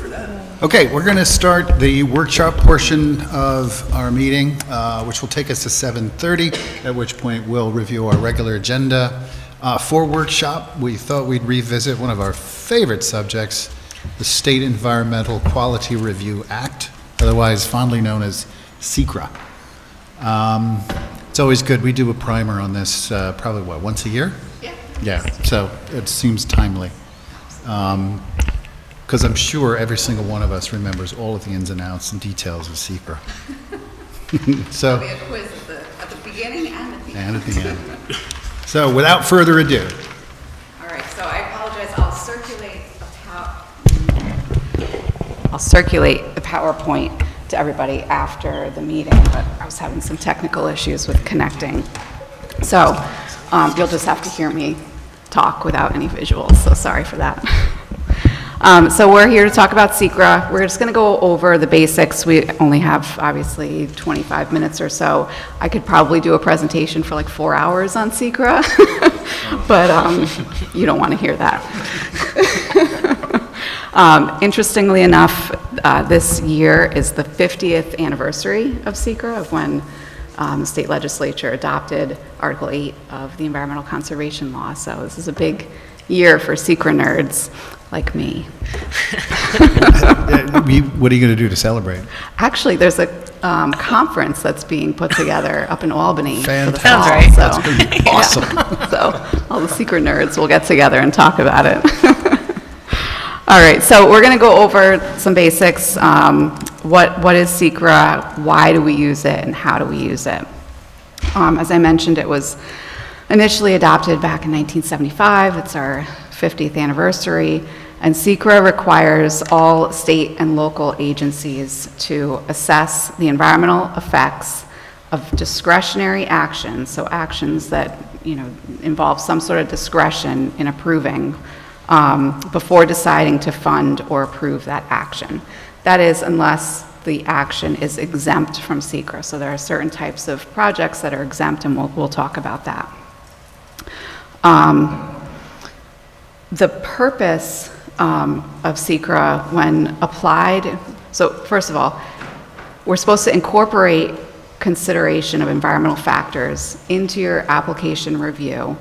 for that. Okay, we're going to start the workshop portion of our meeting, which will take us to 7:30, at which point we'll review our regular agenda. For workshop, we thought we'd revisit one of our favorite subjects, the State Environmental Quality Review Act, otherwise fondly known as SEQRA. It's always good. We do a primer on this probably, once a year? Yeah. Yeah, so it seems timely. Because I'm sure every single one of us remembers all of the ins and outs and details of SEQRA. So, There'll be a quiz at the beginning and at the end. and at the end. So without further ado, All right, so I apologize. I'll circulate the PowerPoint to everybody after the meeting, but I was having some technical issues with connecting. So you'll just have to hear me talk without any visuals, so sorry for that. So we're here to talk about SEQRA. We're just going to go over the basics. We only have, obviously, 25 minutes or so. I could probably do a presentation for like 4 hours on SEQRA, but you don't want to hear that. Interestingly enough, this year is the 50th anniversary of SEQRA, of when the state legislature adopted Article 8 of the Environmental Conservation Law. So this is a big year for SEQRA nerds like me. what are you going to do to celebrate? Actually, there's a conference that's being put together up in Albany for the fall. Fantastic. So, That's going to be awesome. yeah. So all the SEQRA nerds will get together and talk about it. All right, so we're going to go over some basics. What is SEQRA? Why do we use it? And how do we use it? As I mentioned, it was initially adopted back in 1975. It's our 50th anniversary, and SEQRA requires all state and local agencies to assess the environmental effects of discretionary actions, so actions that involve some sort of discretion in approving before deciding to fund or approve that action. That is, unless the action is exempt from SEQRA. So there are certain types of projects that are exempt, and we'll talk about that. The purpose of SEQRA when applied, so first of all, we're supposed to incorporate consideration of environmental factors into your application review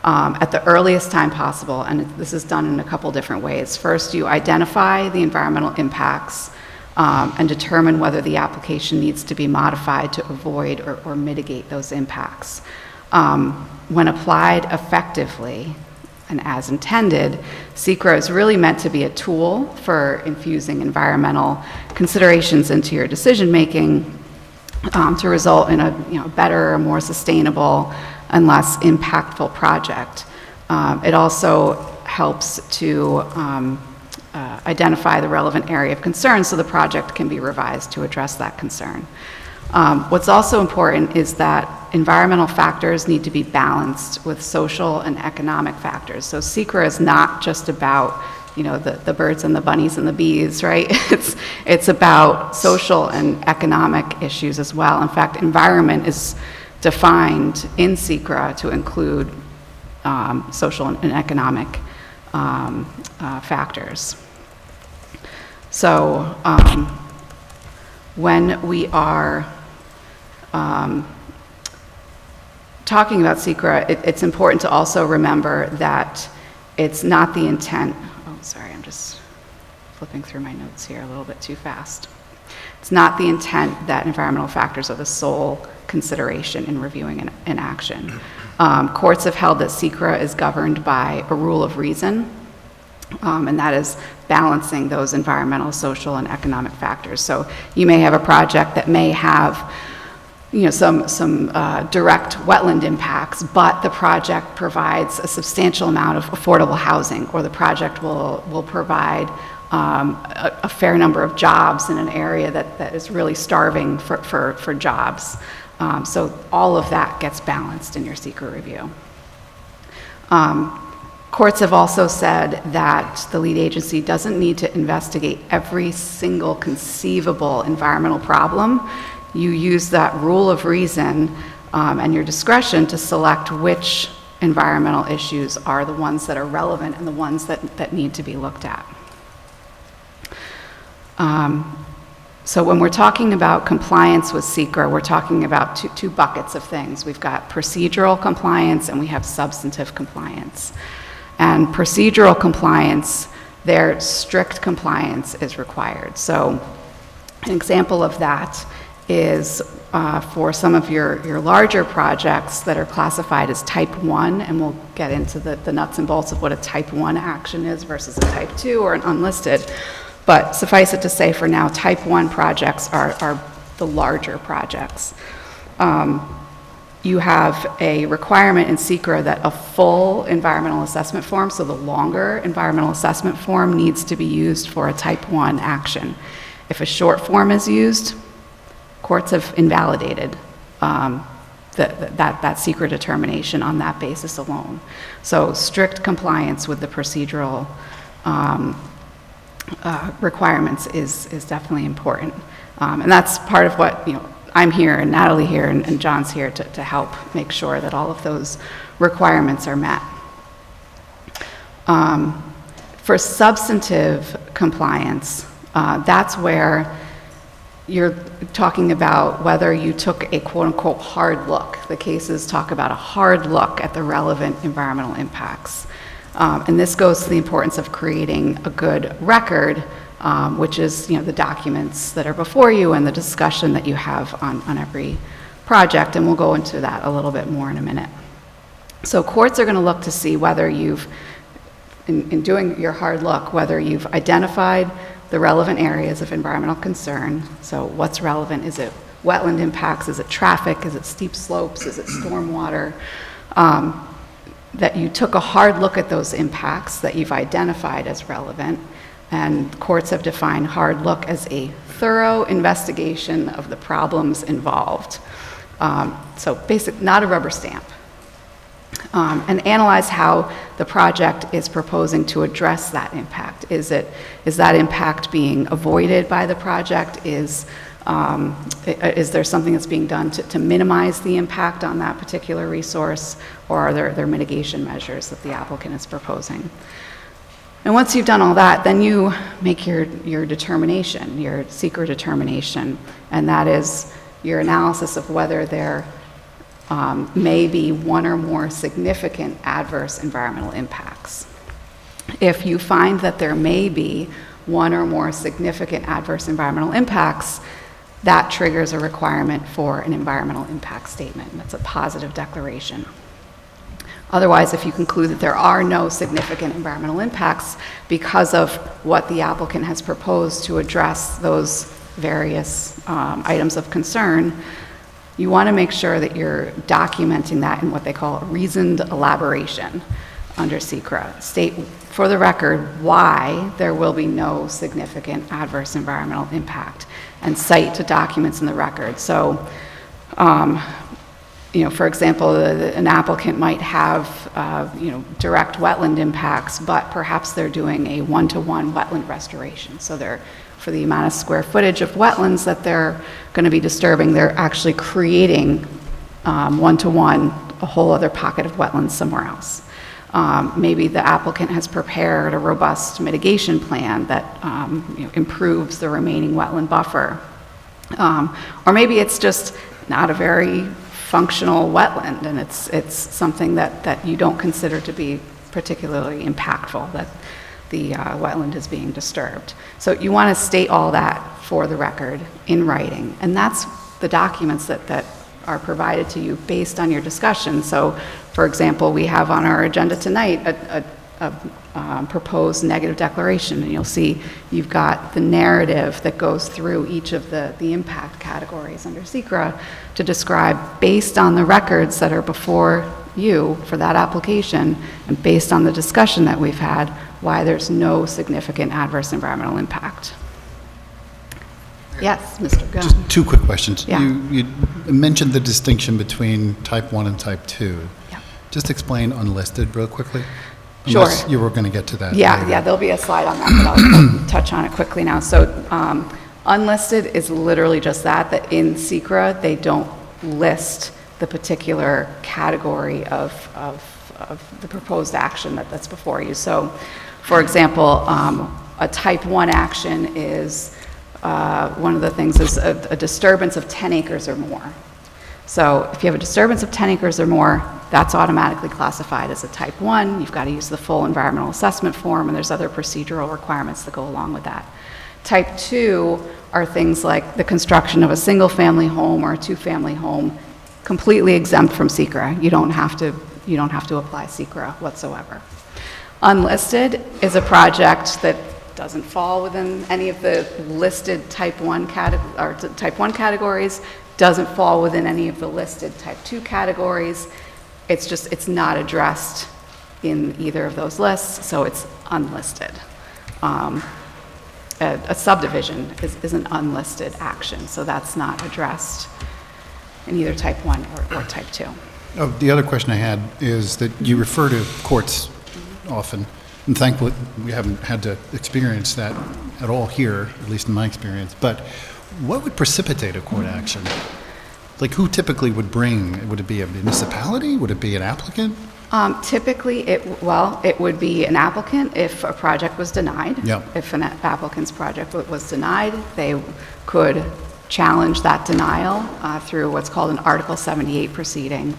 at the earliest time possible, and this is done in a couple different ways. First, you identify the environmental impacts and determine whether the application needs to be modified to avoid or mitigate those impacts. When applied effectively and as intended, SEQRA is really meant to be a tool for infusing environmental considerations into your decision-making to result in a better, more sustainable, and less impactful project. It also helps to identify the relevant area of concern so the project can be revised to address that concern. What's also important is that environmental factors need to be balanced with social and economic factors. So SEQRA is not just about the birds and the bunnies and the bees, right? It's about social and economic issues as well. In fact, environment is defined in SEQRA to include social and economic factors. So when we are talking about SEQRA, it's important to also remember that it's not the intent. Oh, sorry, I'm just flipping through my notes here a little bit too fast. It's not the intent that environmental factors are the sole consideration in reviewing an action. Courts have held that SEQRA is governed by a rule of reason, and that is balancing those environmental, social, and economic factors. So you may have a project that may have some direct wetland impacts, but the project provides a substantial amount of affordable housing, or the project will provide a fair number of jobs in an area that is really starving for jobs. So all of that gets balanced in your SEQRA review. Courts have also said that the lead agency doesn't need to investigate every single conceivable environmental problem. You use that rule of reason and your discretion to select which environmental issues are the ones that are relevant and the ones that need to be looked at. So when we're talking about compliance with SEQRA, we're talking about two buckets of things. We've got procedural compliance and we have substantive compliance. And procedural compliance, their strict compliance is required. So an example of that is for some of your larger projects that are classified as type 1, and we'll get into the nuts and bolts of what a type 1 action is versus a type 2 or an unlisted. But suffice it to say for now, type 1 projects are the larger projects. You have a requirement in SEQRA that a full environmental assessment form, so the longer environmental assessment form, needs to be used for a type 1 action. If a short form is used, courts have invalidated that SEQRA determination on that basis alone. So strict compliance with the procedural requirements is definitely important. And that's part of what, I'm here and Natalie here and John's here to help make sure that all of those requirements are met. For substantive compliance, that's where you're talking about whether you took a quote-unquote hard look. The cases talk about a hard look at the relevant environmental impacts. And this goes to the importance of creating a good record, which is the documents that are before you and the discussion that you have on every project, and we'll go into that a little bit more in a minute. So courts are going to look to see whether you've, in doing your hard look, whether you've identified the relevant areas of environmental concern. So what's relevant? Is it wetland impacts? Is it traffic? Is it steep slopes? Is it stormwater? That you took a hard look at those impacts that you've identified as relevant, and courts have defined hard look as a thorough investigation of the problems involved. So basic, not a rubber stamp. And analyze how the project is proposing to address that impact. Is that impact being avoided by the project? Is there something that's being done to minimize the impact on that particular resource, or are there mitigation measures that the applicant is proposing? And once you've done all that, then you make your determination, your SEQRA determination, and that is your analysis of whether there may be one or more significant adverse environmental impacts. If you find that there may be one or more significant adverse environmental impacts, that triggers a requirement for an environmental impact statement. That's a positive declaration. Otherwise, if you conclude that there are no significant environmental impacts because of what the applicant has proposed to address those various items of concern, you want to make sure that you're documenting that in what they call a reasoned elaboration under SEQRA. State for the record why there will be no significant adverse environmental impact and cite to documents in the record. So, for example, an applicant might have, direct wetland impacts, but perhaps they're doing a one-to-one wetland restoration. So they're, for the amount of square footage of wetlands that they're going to be disturbing, they're actually creating one-to-one a whole other pocket of wetlands somewhere else. Maybe the applicant has prepared a robust mitigation plan that improves the remaining wetland buffer. Or maybe it's just not a very functional wetland, and it's something that you don't consider to be particularly impactful, that the wetland is being disturbed. So you want to state all that for the record in writing, and that's the documents that are provided to you based on your discussion. So, for example, we have on our agenda tonight a proposed negative declaration, and you'll see you've got the narrative that goes through each of the impact categories under SEQRA to describe, based on the records that are before you for that application and based on the discussion that we've had, why there's no significant adverse environmental impact. Yes, Mr. Gunn. Just two quick questions. Yeah. You mentioned the distinction between type 1 and type 2. Yeah. Just explain unlisted real quickly. Sure. Unless you were going to get to that. Yeah, later. yeah, there'll be a slide on that, but I'll touch on it quickly now. So unlisted is literally just that in SEQRA, they don't list the particular category of the proposed action that's before you. So, for example, a type 1 action is one of the things is a disturbance of 10 acres or more. So if you have a disturbance of 10 acres or more, that's automatically classified as a type 1. You've got to use the full environmental assessment form, and there's other procedural requirements that go along with that. Type 2 are things like the construction of a single-family home or a two-family home, completely exempt from SEQRA. You don't have to apply SEQRA whatsoever. Unlisted is a project that doesn't fall within any of the listed type 1 categories, doesn't fall within any of the listed type 2 categories. It's not addressed in either of those lists, so it's unlisted. A subdivision is an unlisted action, so that's not addressed in either type 1 or type 2. Oh, the other question I had is that you refer to courts often, and thankfully we haven't had to experience that at all here, at least in my experience, but what would precipitate a court action? Like, who typically would bring? Would it be a municipality? Would it be an applicant? Typically, it would be an applicant if a project was denied. Yeah. If an applicant's project was denied, they could challenge that denial through what's called an Article 78 proceeding.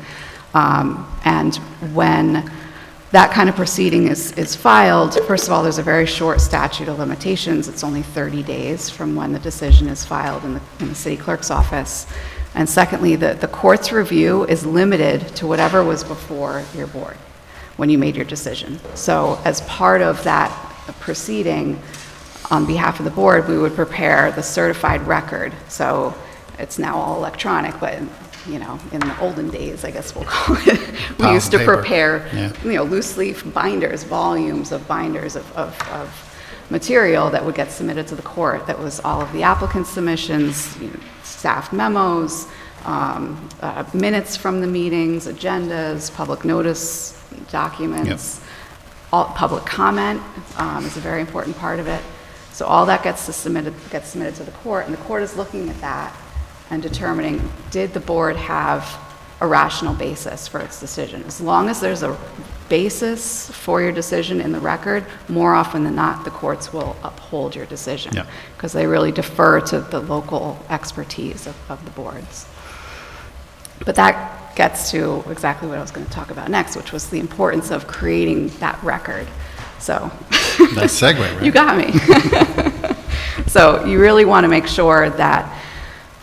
And when that kind of proceeding is filed, first of all, there's a very short statute of limitations. It's only 30 days from when the decision is filed in the city clerk's office. And secondly, the court's review is limited to whatever was before your board when you made your decision. So as part of that proceeding, on behalf of the board, we would prepare the certified record. So it's now all electronic, but in the olden days, I guess we'll call it, we used to prepare, loose leaf binders, volumes of binders of material that would get submitted to the court. That was all of the applicant's submissions, staff memos, minutes from the meetings, agendas, public notice documents, all public comment is a very important part of it. So all that gets submitted to the court, and the court is looking at that and determining, did the board have a rational basis for its decision? As long as there's a basis for your decision in the record, more often than not, the courts will uphold your decision because they really defer to the local expertise of the boards. But that gets to exactly what I was going to talk about next, which was the importance of creating that record. So nice segue, right? You got me. So you really want to make sure that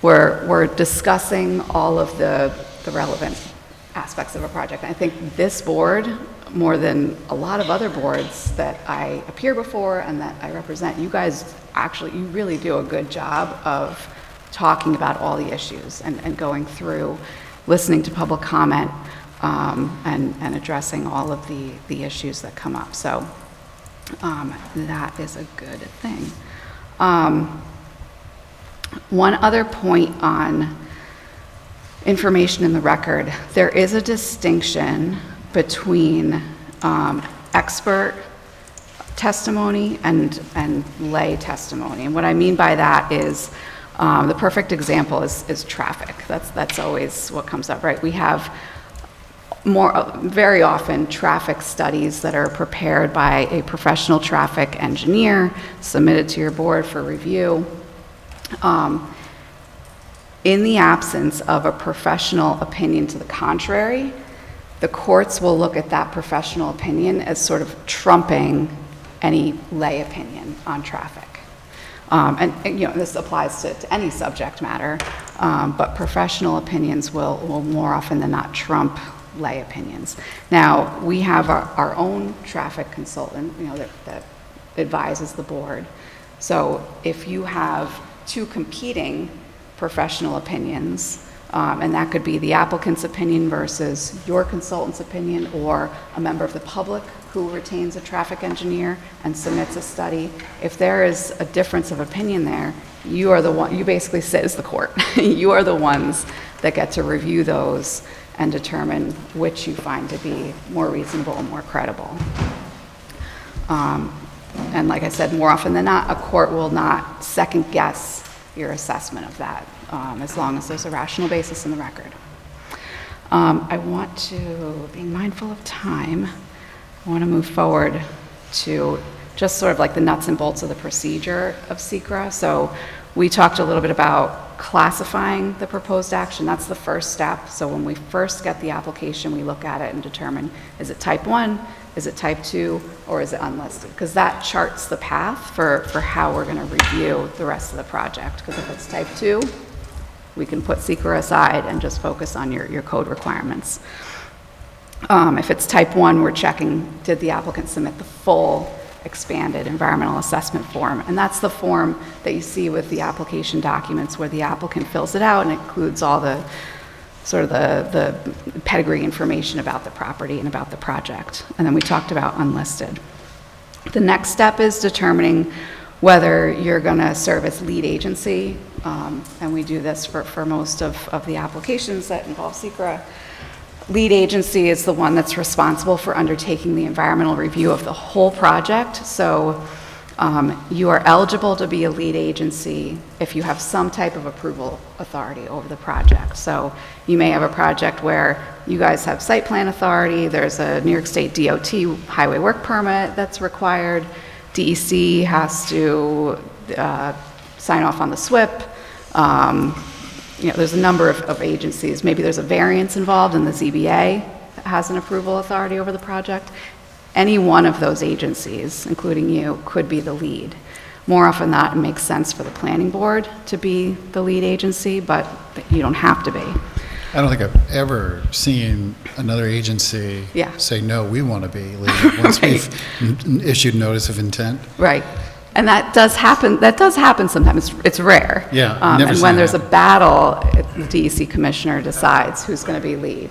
we're discussing all of the relevant aspects of a project. And I think this board, more than a lot of other boards that I appear before and that I represent, you guys you really do a good job of talking about all the issues and going through, listening to public comment, and addressing all of the issues that come up. So that is a good thing. One other point on information in the record, there is a distinction between expert testimony and lay testimony. And what I mean by that is the perfect example is traffic. That's always what comes up, right? We have very often traffic studies that are prepared by a professional traffic engineer, submitted to your board for review. In the absence of a professional opinion to the contrary, the courts will look at that professional opinion as sort of trumping any lay opinion on traffic. And this applies to any subject matter, but professional opinions will more often than not trump lay opinions. Now, we have our own traffic consultant, that advises the board. So if you have two competing professional opinions, and that could be the applicant's opinion versus your consultant's opinion, or a member of the public who retains a traffic engineer and submits a study. If there is a difference of opinion there, you are the one, you basically sit as the court. You are the ones that get to review those and determine which you find to be more reasonable and more credible. And like I said, more often than not, a court will not second guess your assessment of that, as long as there's a rational basis in the record. I want to, being mindful of time, I want to move forward to just sort of like the nuts and bolts of the procedure of SEQRA. So we talked a little bit about classifying the proposed action. That's the first step. So when we first get the application, we look at it and determine, is it type 1, is it type 2, or is it unlisted? Because that charts the path for how we're going to review the rest of the project. Because if it's type 2, we can put SEQRA aside and just focus on your code requirements. If it's type 1, we're checking, did the applicant submit the full expanded environmental assessment form? And that's the form that you see with the application documents where the applicant fills it out and includes all the sort of the pedigree information about the property and about the project. And then we talked about unlisted. The next step is determining whether you're going to serve as lead agency, and we do this for most of the applications that involve SEQRA. Lead agency is the one that's responsible for undertaking the environmental review of the whole project. So you are eligible to be a lead agency if you have some type of approval authority over the project. So you may have a project where you guys have site plan authority, there's a New York State DOT highway work permit that's required, DEC has to sign off on the SWIP. There's a number of agencies. Maybe there's a variance involved and the ZBA has an approval authority over the project. Any one of those agencies, including you, could be the lead. More often than not, it makes sense for the planning board to be the lead agency, but you don't have to be. I don't think I've ever seen another agency say, no, we want to be lead, once we've issued notice of intent. Right. And that does happen. That does happen sometimes. It's rare. Yeah, never and seen when it there's a happen. battle, the DEC commissioner decides who's going to be lead.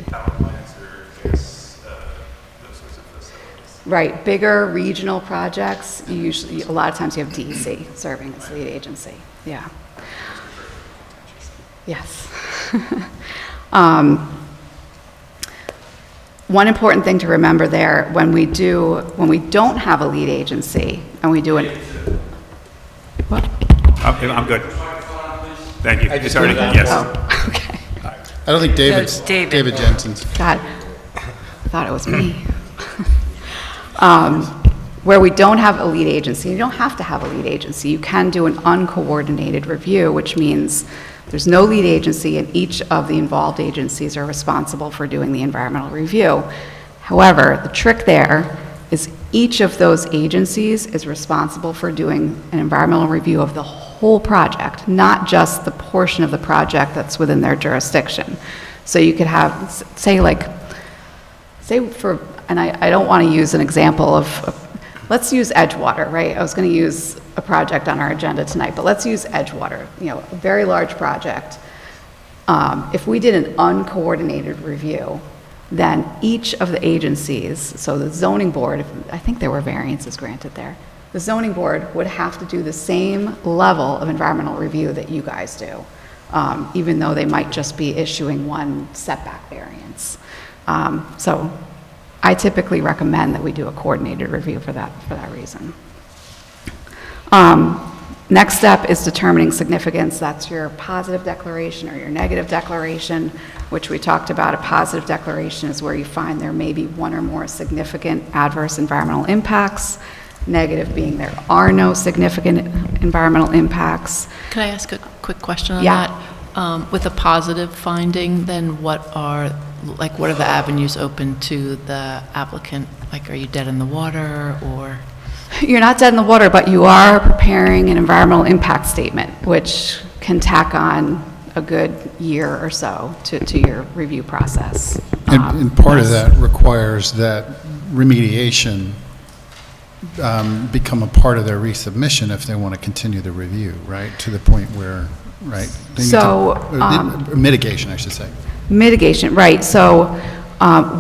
Right. Bigger regional projects, usually a lot of times you have DEC serving as lead agency. Yeah. Yes. One important thing to remember there, when we don't have a lead agency and we do an what? I'm good. Thank you. just Sorry. did that. Yes. Oh, okay. I don't think it's David. David Jensen's. God, I thought it was me. Where we don't have a lead agency, you don't have to have a lead agency. You can do an uncoordinated review, which means there's no lead agency and each of the involved agencies are responsible for doing the environmental review. However, the trick there is each of those agencies is responsible for doing an environmental review of the whole project, not just the portion of the project that's within their jurisdiction. So you could have, say and I don't want to use an example of, let's use Edgewater, right? I was going to use a project on our agenda tonight, but let's use Edgewater, a very large project. If we did an uncoordinated review, then each of the agencies, so the zoning board, I think there were variances granted there, the zoning board would have to do the same level of environmental review that you guys do, even though they might just be issuing one setback variance. So I typically recommend that we do a coordinated review for that reason. Next step is determining significance. That's your positive declaration or your negative declaration, which we talked about. A positive declaration is where you find there may be one or more significant adverse environmental impacts. Negative being there are no significant environmental impacts. Can I ask a quick question on Yeah. that? With a positive finding, then what are the avenues open to the applicant? Like, are you dead in the water, or? You're not dead in the water, but you are preparing an environmental impact statement, which can tack on a good year or so to your review process. And part of that requires that remediation become a part of their resubmission if they want to continue the review, right? To the point where, right? they need to- mitigation, I should say. Mitigation, right. So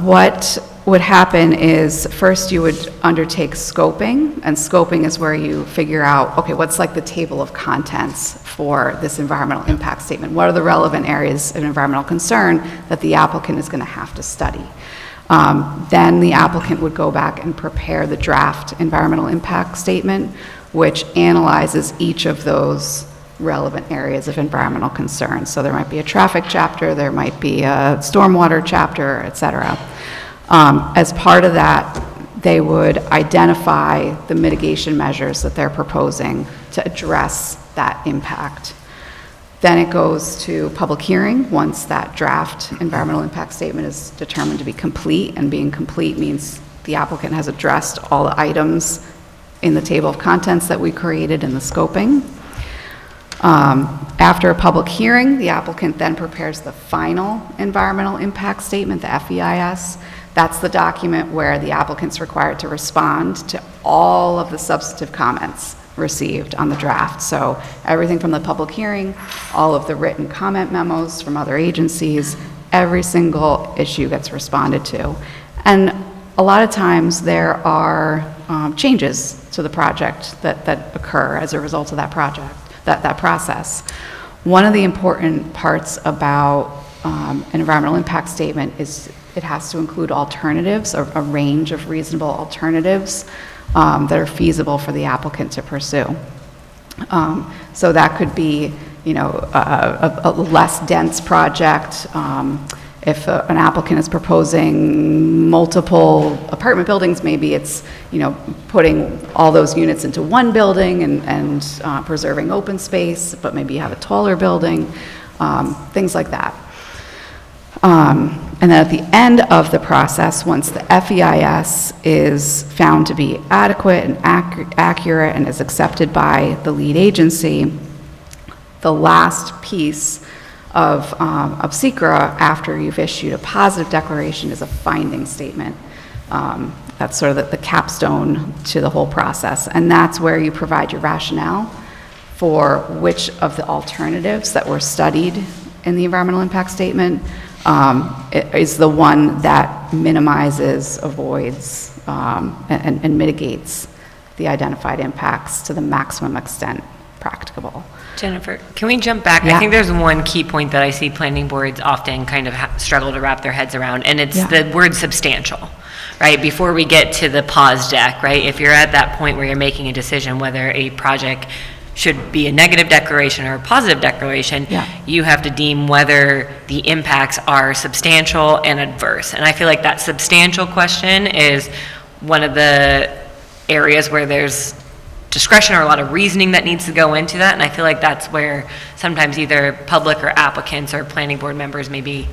what would happen is first you would undertake scoping, and scoping is where you figure out, okay, what's like the table of contents for this environmental impact statement? What are the relevant areas of environmental concern that the applicant is going to have to study? Then the applicant would go back and prepare the draft environmental impact statement, which analyzes each of those relevant areas of environmental concern. So there might be a traffic chapter, there might be a stormwater chapter, et cetera. As part of that, they would identify the mitigation measures that they're proposing to address that impact. Then it goes to public hearing once that draft environmental impact statement is determined to be complete, and being complete means the applicant has addressed all the items in the table of contents that we created in the scoping. After a public hearing, the applicant then prepares the final environmental impact statement, the FEIS. That's the document where the applicant's required to respond to all of the substantive comments received on the draft. So everything from the public hearing, all of the written comment memos from other agencies, every single issue gets responded to. And a lot of times there are changes to the project that occur as a result of that project, that process. One of the important parts about an environmental impact statement is it has to include alternatives, or a range of reasonable alternatives that are feasible for the applicant to pursue. So that could be, a less dense project. If an applicant is proposing multiple apartment buildings, maybe it's, putting all those units into one building and preserving open space, but maybe you have a taller building, things like that. And then at the end of the process, once the FEIS is found to be adequate and accurate and is accepted by the lead agency, the last piece of SEQRA, after you've issued a positive declaration, is a finding statement. That's sort of the capstone to the whole process. And that's where you provide your rationale for which of the alternatives that were studied in the environmental impact statement is the one that minimizes, avoids, and mitigates the identified impacts to the maximum extent practicable. Jennifer, can we jump back? Yeah. I think there's one key point that I see planning boards often kind of struggle to wrap their heads around, and it's the word substantial, right? Before we get to the pause deck, right? If you're at that point where you're making a decision whether a project should be a negative declaration or a positive declaration, you have to deem whether the impacts are substantial and adverse. And I feel like that substantial question is one of the areas where there's discretion or a lot of reasoning that needs to go into that, and I feel like that's where sometimes either public or applicants or planning board members maybe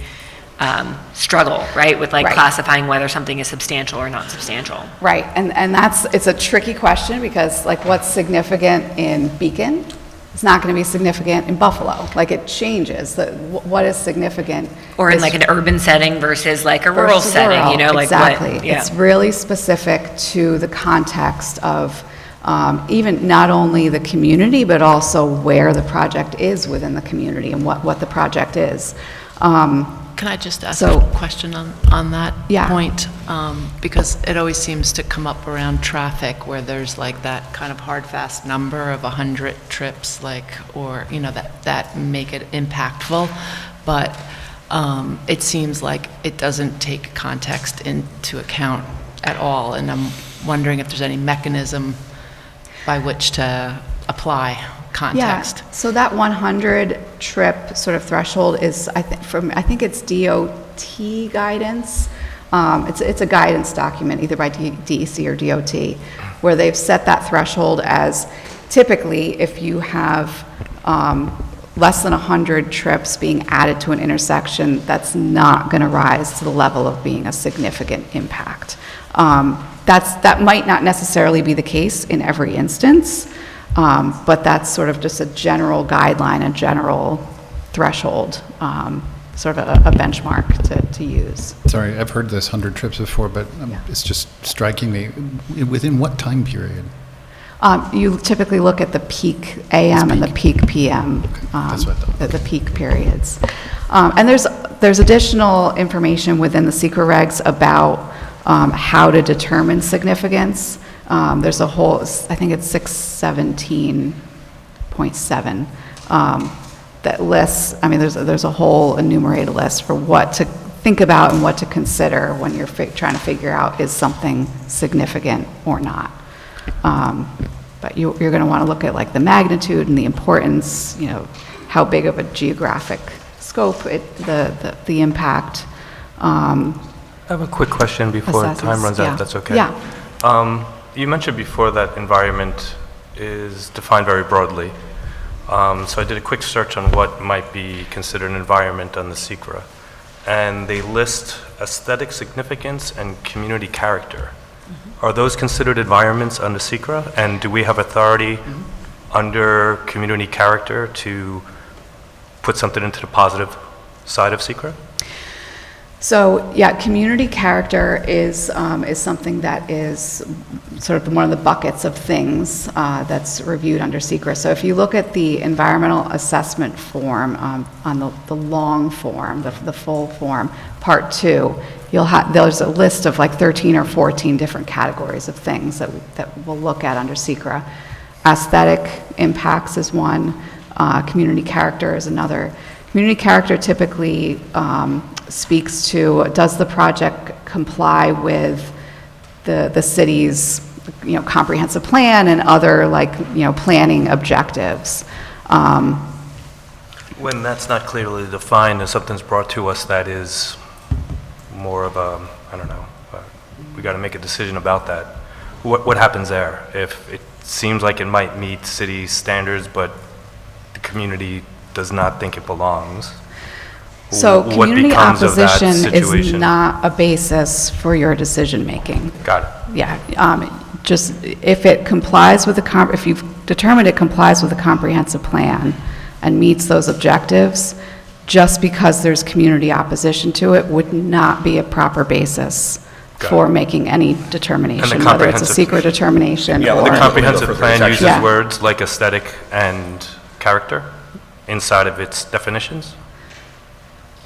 struggle, right, with classifying whether something is substantial or not substantial. Right, and it's a tricky question because what's significant in Beacon is not going to be significant in Buffalo. It changes. What is significant? Or in an urban setting versus a rural setting, Exactly. What, yeah. It's really specific to the context of even not only the community, but also where the project is within the community and what the project is. Can I just ask a question on that point? Because it always seems to come up around traffic where there's that kind of hard, fast number of 100 trips, or, that make it impactful. But it seems like it doesn't take context into account at all. And I'm wondering if there's any mechanism by which to apply context. Yeah, so that 100 trip sort of threshold is, I think it's DOT guidance. It's a guidance document either by DEC or DOT, where they've set that threshold as typically if you have less than 100 trips being added to an intersection, that's not going to rise to the level of being a significant impact. That might not necessarily be the case in every instance, but that's sort of just a general guideline, a general threshold, sort of a benchmark to use. Sorry, I've heard this 100 trips before, but it's just striking me. Within what time period? You typically look at the peak AM and the peak PM, That's what I thought. the peak periods. And there's additional information within the SEQRA regs about how to determine significance. There's a whole, I think it's 617.7 that lists, there's a whole enumerated list for what to think about and what to consider when you're trying to figure out is something significant or not. But you're going to want to look at the magnitude and the importance, how big of a geographic scope, the impact. I have a quick question before time runs out, if that's okay. Yeah. You mentioned before that environment is defined very broadly. So I did a quick search on what might be considered an environment on the SEQRA, and they list aesthetic significance and community character. Are those considered environments under SEQRA? And do we have authority under community character to put something into the positive side of SEQRA? So, yeah, community character is something that is sort of one of the buckets of things that's reviewed under SEQRA. So if you look at the environmental assessment form on the long form, the full form, part 2, there's a list of like 13 or 14 different categories of things that we'll look at under SEQRA. Aesthetic impacts is one, community character is another. Community character typically speaks to, does the project comply with the city's, comprehensive plan and other planning objectives. When that's not clearly defined and something's brought to us that is more of a, I don't know, we got to make a decision about that. What happens there? If it seems like it might meet city standards, but the community does not think it belongs. So What community becomes of that opposition is situation? not a basis for your decision-making. Got it. Yeah, just if it complies with if you've determined it complies with the comprehensive plan and meets those objectives, just because there's community opposition to it would not be a proper basis for making any determination, whether it's a secret determination or... The comprehensive plan uses Yeah. words like aesthetic and character inside of its definitions?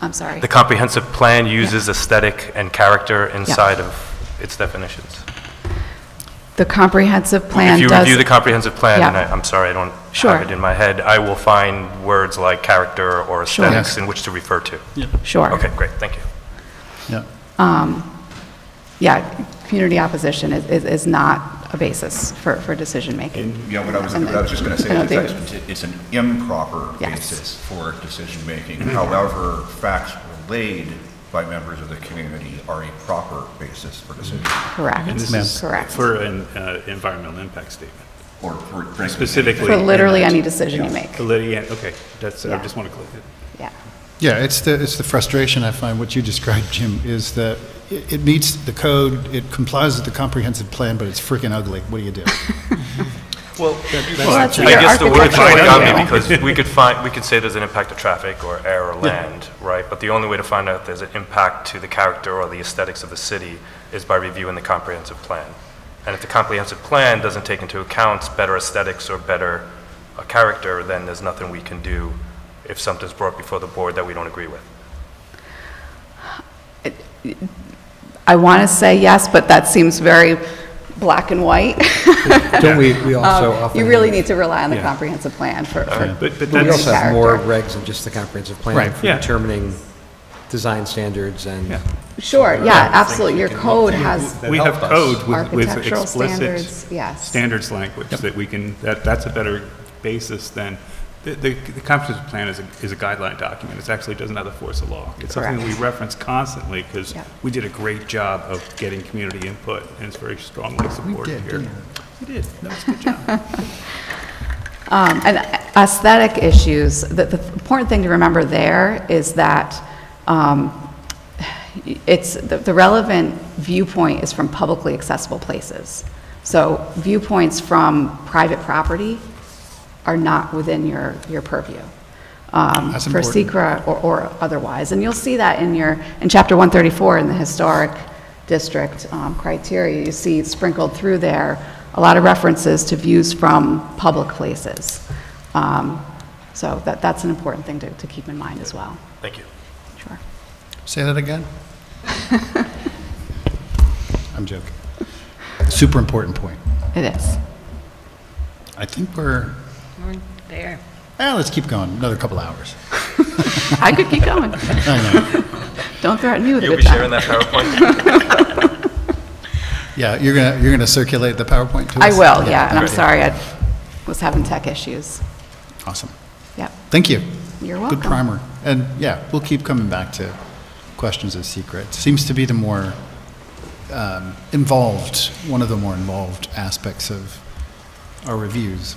I'm sorry. The comprehensive plan uses aesthetic and character inside of its definitions. The comprehensive plan does... If you review the comprehensive plan, Yeah. and I'm sorry, I don't Sure. have it in my head, I will find words like character or aesthetics in which to refer to. Sure. Okay, great, thank you. Yeah. Yeah, community opposition is not a basis for decision-making. Yeah, what I was just going to say I don't is think- that it's an improper Yes. basis for decision-making. However, facts relayed by members of the community are a proper basis for decision. Correct. And this is Correct. for an environmental impact statement, Or frankly, specifically. For literally in that- any decision you make. Okay, that's, I Yeah. just want to click it. Yeah. Yeah, it's the frustration I find, what you described, Jim, is that it meets the code, it complies with the comprehensive plan, but it's freaking ugly. What do you do? Well, that's I your guess the word architectural got me review. because we could say there's an impact to traffic or air or land, right? But the only way to find out if there's an impact to the character or the aesthetics of the city is by reviewing the comprehensive plan. And if the comprehensive plan doesn't take into account better aesthetics or better character, then there's nothing we can do if something's brought before the board that we don't agree with. I want to say yes, but that seems very black and white. Don't we also often... You really need to rely on the Yeah. comprehensive plan for But We that's, also have more character. regs than just the comprehensive plan Right. for Yeah. determining design standards and... Yeah. Sure, yeah, absolutely. Your code has we have code with architectural explicit standards, yes. standards language that we can, that's a better basis than, the comprehensive plan is a guideline document. It actually doesn't have the force of law. It's something that we Correct. reference constantly because Yeah. we did a great job of getting community input and it's very strongly supported here. We did, that was a good job. And aesthetic issues, the important thing to remember there is that it's, the relevant viewpoint is from publicly accessible places. So viewpoints from private property are not within your purview. That's For important. SEQRA or otherwise. And you'll see that in Chapter 134 in the historic district criteria. You see sprinkled through there a lot of references to views from public places. So that's an important thing to keep in mind as well. Thank you. Sure. Say that again? I'm joking. Super important point. It is. I think we're, There. let's keep going, another couple hours. I could keep going. I know. Don't threaten me with a You'll good be sharing time. that PowerPoint? Yeah, you're gonna circulate the PowerPoint to us? I will, yeah, and I'm great. sorry, I was having tech issues. Awesome. Yep. Thank you. You're welcome. Good primer. And yeah, we'll keep coming back to questions of secret. Seems to be the more involved, one of the more involved aspects of our reviews.